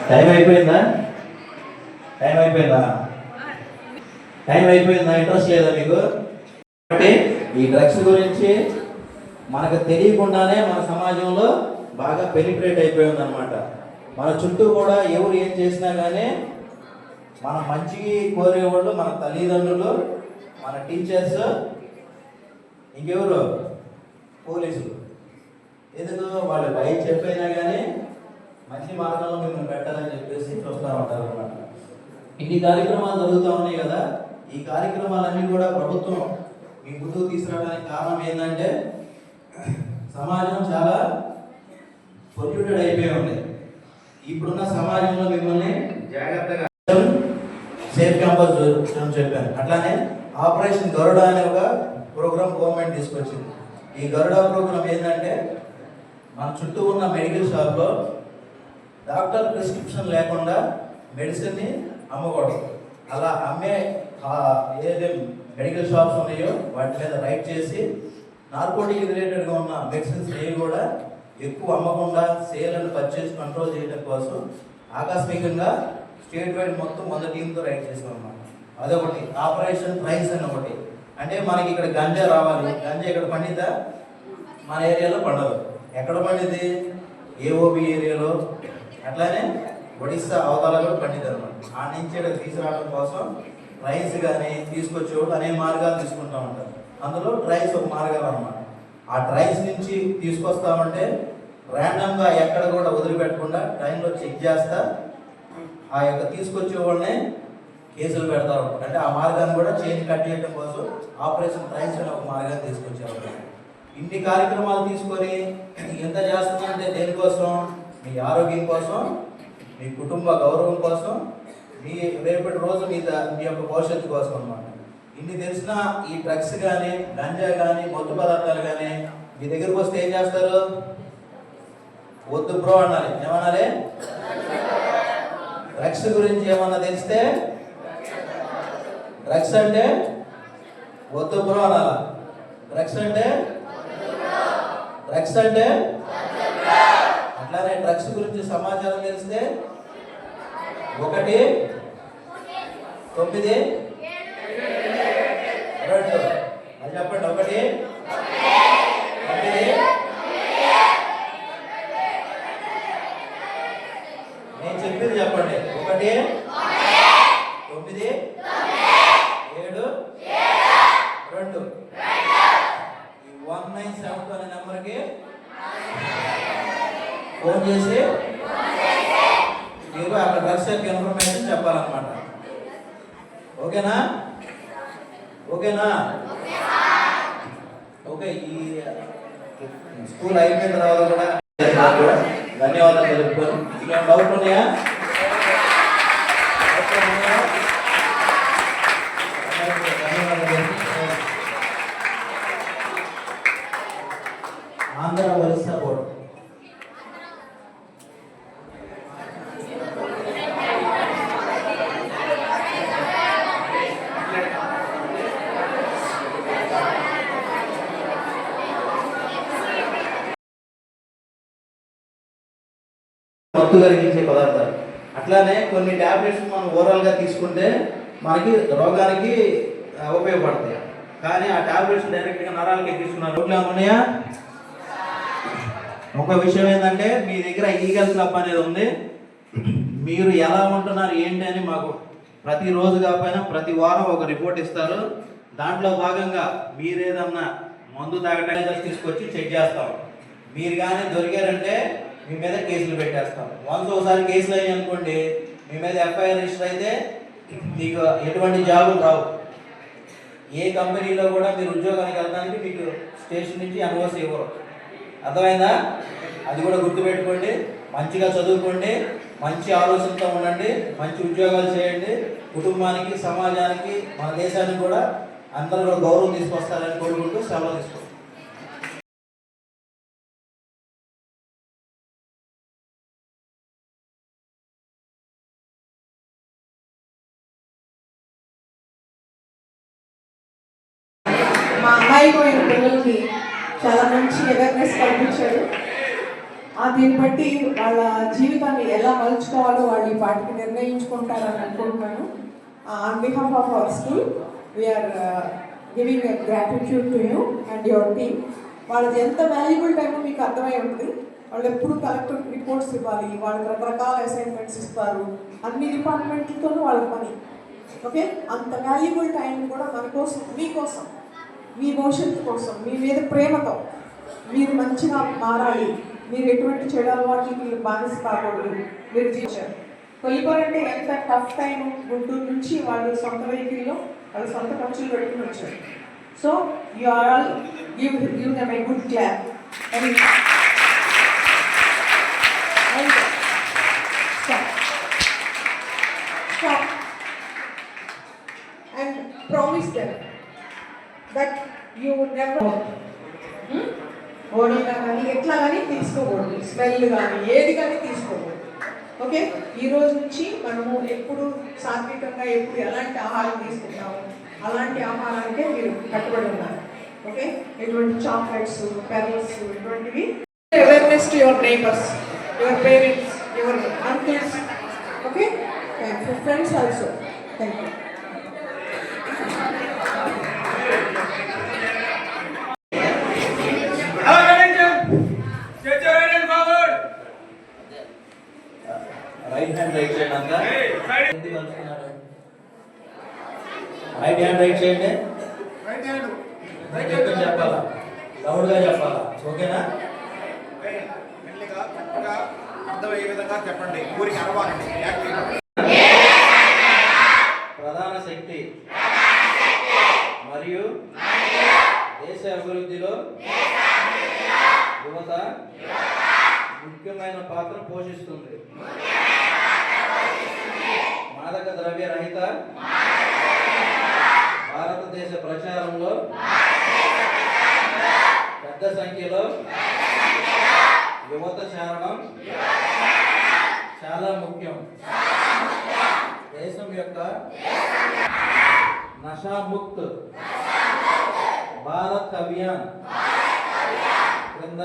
Time అయిపోయిందా? Time అయిపోయిందా? Time అయిపోయిందా? ఇంట్రెస్ట్ లేదా మీకు? కాబట్టి ఈ డ్రగ్స్ గురించి మనకు తెలియకుండానే మన సమాజంలో బాగా పెనిట్రేట్ అయిపోయింది అనమాట. మన చుట్టూ కూడా ఎవరు ఏం చేసినా కానీ మన మంచికి కోరేవాళ్ళు మన తల్లిదండ్రులు, మన టీచర్స్, ఇంకెవరు పోలీసులు. ఎందుకు వాళ్ళు బయట చెప్పైనా కానీ మంచి మార్గంలో మిమ్మల్ని పెట్టాలని చెప్పేసి చూస్తూ ఉంటారు అనమాట. ఇన్ని కార్యక్రమాలు జరుగుతూ ఉన్నాయి కదా. ఈ కార్యక్రమాలన్నీ కూడా ప్రభుత్వం మీ ముందుకు తీసుకురావడానికి కారణం ఏంటంటే సమాజం చాలా పొల్యూటెడ్ అయిపోయి ఉంది. ఇప్పుడున్న సమాజంలో మిమ్మల్ని జాగ్రత్తగా సేఫ్ క్యాంపస్ చెప్పాను. అట్లానే ఆపరేషన్ గరుడ అనే ఒక ప్రోగ్రామ్ గవర్నమెంట్ తీసుకొచ్చింది. ఈ గరుడ ప్రోగ్రామ్ ఏంటంటే మన చుట్టూ ఉన్న మెడికల్ షాప్లో డాక్టర్ ప్రిస్క్రిప్షన్ లేకుండా మెడిసిన్ని అమ్మకూడదు. అలా అమ్మే ఏదైతే మెడికల్ షాప్స్ ఉన్నాయో వాటి మీద రైట్ చేసి నార్కోటిక్ రిలేటెడ్గా ఉన్న మెడిసిన్స్ ఏవి కూడా ఎక్కువ అమ్మకుండా సేల్ అండ్ పర్చేస్ కంట్రోల్ చేయడం కోసం ఆకస్మికంగా స్టేట్ వైడ్ మొత్తం 100 టీంతో రైట్ చేసాం అన్నమాట. అదొకటి. ఆపరేషన్ ట్రైస్ అని ఒకటి. అంటే మనకి ఇక్కడ గంజా రావాలి. గంజా ఇక్కడ పండిద్దా? మన ఏరియాలో పండదు. ఎక్కడ పండిద్ది? ఏఓబి ఏరియాలో, అట్లానే ఒడిస్సా అవతలలో పండిద్ది అనమాట. ఆ నుంచి ఇక్కడ తీసుకురావడం కోసం ట్రైస్ కానీ తీసుకొచ్చేవాళ్ళు అనేక మార్గాలు తీసుకుంటూ ఉంటారు. అందులో ట్రైస్ ఒక మార్గాలు అనమాట. ఆ ట్రైస్ నుంచి తీసుకొస్తామంటే ర్యాండమ్గా ఎక్కడ కూడా వదిలిపెట్టకుండా టైంలో చెక్ చేస్తా ఆ యొక్క తీసుకొచ్చే వాళ్ళని కేసులు పెడతారు. అంటే ఆ మార్గాన్ని కూడా చైన్ కట్ చేయడం కోసం ఆపరేషన్ ట్రైన్స్ అనే ఒక మార్గాన్ని తీసుకొచ్చేవాళ్ళు. ఇన్ని కార్యక్రమాలు తీసుకొని ఎంత చేస్తున్నారంటే దేనికోసం? మీ ఆరోగ్యం కోసం, మీ కుటుంబ గౌరవం కోసం, మీ రేపటి రోజు మీ యొక్క భవిష్యత్తు కోసం అన్నమాట. ఇన్ని తెలిసిన ఈ డ్రగ్స్ కానీ, గంజా కానీ, మత్తు పదార్థాలు కానీ మీ దగ్గరకు వస్తే ఏం చేస్తారు? వద్దు బ్రో అనాలి. ఏమనాలి? డ్రగ్స్ గురించి ఏమన్నా తెలిస్తే డ్రగ్స్ అంటే వద్దు బ్రో అనాల. డ్రగ్స్ అంటే అట్లానే డ్రగ్స్ గురించి సమాచారం తెలిస్తే 1-9-2 అది చెప్పండి. 1-9 నేను చెప్పింది చెప్పండి. 1-9-7-2 ఈ 197 అనే నెంబర్కి ఫోన్ చేసి మీరు అక్కడ డ్రగ్స్ యొక్క ఇన్ఫర్మేషన్ చెప్పాలన్నమాట. ఓకేనా? ఓకే. ఈ స్కూల్ అయిపోయిన తర్వాత కూడా ధన్యవాదాలు తెలుపుకొని ఇంకేం డౌట్ ఉన్నాయా? ఆంధ్ర ఒరిస్సా బోర్డు మత్తు కలిగించే పదార్థాలు. అట్లానే కొన్ని టాబ్లెట్స్ మనం ఓవరాల్గా తీసుకుంటే మనకి రోగానికి ఉపయోగపడతాయి. కానీ ఆ టాబ్లెట్స్ డైరెక్ట్గా నరాలకి ఎక్కిస్తున్నారు. రోడ్లు ఉన్నాయా? ఒక విషయం ఏంటంటే మీ దగ్గర ఈగల్ క్లబ్ అనేది ఉంది. మీరు ఎలా ఉంటున్నారు ఏంటి అని మాకు ప్రతిరోజు కాకపోయినా ప్రతి వారం ఒక రిపోర్ట్ ఇస్తారు. దాంట్లో భాగంగా మీరు ఏదన్నా మందు తాగటానికి తీసుకొచ్చి చెక్ చేస్తాం. మీరు కానీ దొరికారంటే మీ మీద కేసులు పెట్టేస్తాం. ఒకసారి కేసులు అయ్యి అనుకోండి, మీ మీద ఎఫ్ఐఆర్ రిజిస్టర్ అయితే మీకు ఎటువంటి జాబులు రావు. ఏ కంపెనీలో కూడా మీరు ఉద్యోగానికి వెళ్ళడానికి మీకు స్టేషన్ నుంచి ఎన్ఓసి ఇవ్వరు. అర్థమైందా? అది కూడా గుర్తుపెట్టుకోండి. మంచిగా చదువుకోండి, మంచి ఆలోచనతో ఉండండి, మంచి ఉద్యోగాలు చేయండి. కుటుంబానికి, సమాజానికి, మన దేశానికి కూడా అందరూ కూడా గౌరవం తీసుకొస్తారని కోరుకుంటూ సెలవు తీసుకుంటాం. మా అమ్మాయి పోయిన పిల్లలకి చాలా మంచి అవేర్నెస్ కల్పించాడు. దీన్ని బట్టి వాళ్ళ జీవితాన్ని ఎలా మలుచుకోవాలో వాళ్ళు ఈ పాటికి నిర్ణయించుకుంటారని అనుకుంటున్నాను. On behalf of our school we are giving gratitude to you and your team. వాళ్ళది ఎంత వాల్యుబుల్ టైమో మీకు అర్థమై ఉంటుంది. వాళ్ళు ఎప్పుడు కలెక్టర్ రిపోర్ట్స్ ఇవ్వాలి, వాళ్ళకి రకరకాల అసైన్మెంట్స్ ఇస్తారు, అన్ని డిపార్ట్మెంట్లతోనూ వాళ్ళ పని. ఓకే, అంత వాల్యుబుల్ టైం కూడా మన కోసం, మీకోసం, మీ భవిష్యత్తు కోసం, మీ మీద ప్రేమతో మీరు మంచిగా మారాలి, మీరు ఎటువంటి చెడు అలవాట్లకి మీరు బానిస కాకూడదు, మీరు జీవించారు. కొల్లిపూర్ అంటే ఎంత టఫ్ టైం, గుంటూరు నుంచి వాళ్ళు సొంత వెహికల్లో వాళ్ళు సొంత ఖర్చులు పెట్టుకుని వచ్చారు. So you are all give them a good clap. And promise them that you would never ఓడిగా కానీ ఎట్లా కానీ తీసుకోకూడదు, స్మెల్ కానీ ఏది కానీ తీసుకోకూడదు. ఓకే, ఈ రోజు నుంచి మనము ఎప్పుడు సాత్వికంగా ఎప్పుడు ఎలాంటి ఆహారం తీసుకుంటాము అలాంటి ఆహారానికే మీరు కట్టుబడి ఉన్నారు. ఓకే, ఎటువంటి చాక్లెట్స్, పెరల్స్ ఇటువంటివి. Awareness to your neighbours, your parents, your uncles. Okay, thank you friends also. Thank you. Right hand right చేయండి అంతా. రైట్ హ్యాండ్ రైట్ చేయండి. చెప్పాలా, లౌడ్గా చెప్పాలా, ఓకేనా? అర్థమయ్యే విధంగా చెప్పండి, ఊరికి అరవాలండి. ప్రధాన శక్తి మరియు దేశ అభివృద్ధిలో యువత ముఖ్యమైన పాత్ర పోషిస్తుంది. మాదక ద్రవ్య రహిత భారతదేశ ప్రచారంలో పెద్ద సంఖ్యలో యువత చేరడం చాలా ముఖ్యం. దేశం యొక్క నషాముక్త్ భారత్ అభియాన్ క్రింద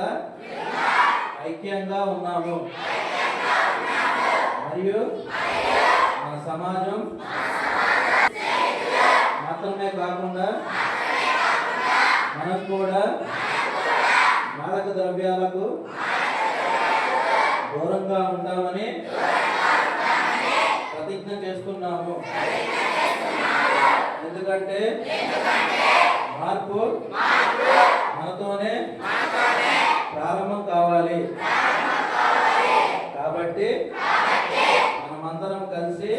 ఐక్యంగా ఉన్నాము మరియు మన సమాజం మాత్రమే కాకుండా మనం కూడా మాదక ద్రవ్యాలకు దూరంగా ఉంటామని ప్రతిజ్ఞ చేస్తున్నాము. ఎందుకంటే మార్పు మనతోనే ప్రారంభం కావాలి. కాబట్టి మనమందరం కలిసి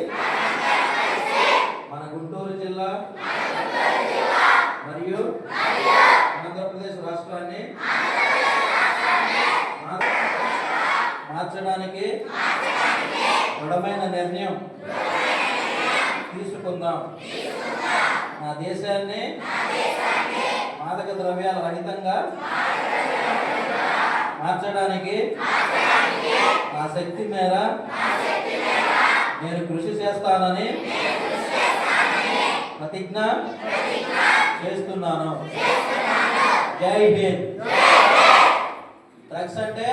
మన గుంటూరు జిల్లా మరియు ఆంధ్రప్రదేశ్ రాష్ట్రాన్ని మార్చడానికి దృఢమైన నిర్ణయం తీసుకుందాం. నా దేశాన్ని మాదక ద్రవ్యాల రహితంగా మార్చడానికి నా శక్తి మేర నేను కృషి చేస్తానని ప్రతిజ్ఞ చేస్తున్నాను. జై హింద్. డ్రగ్స్ అంటే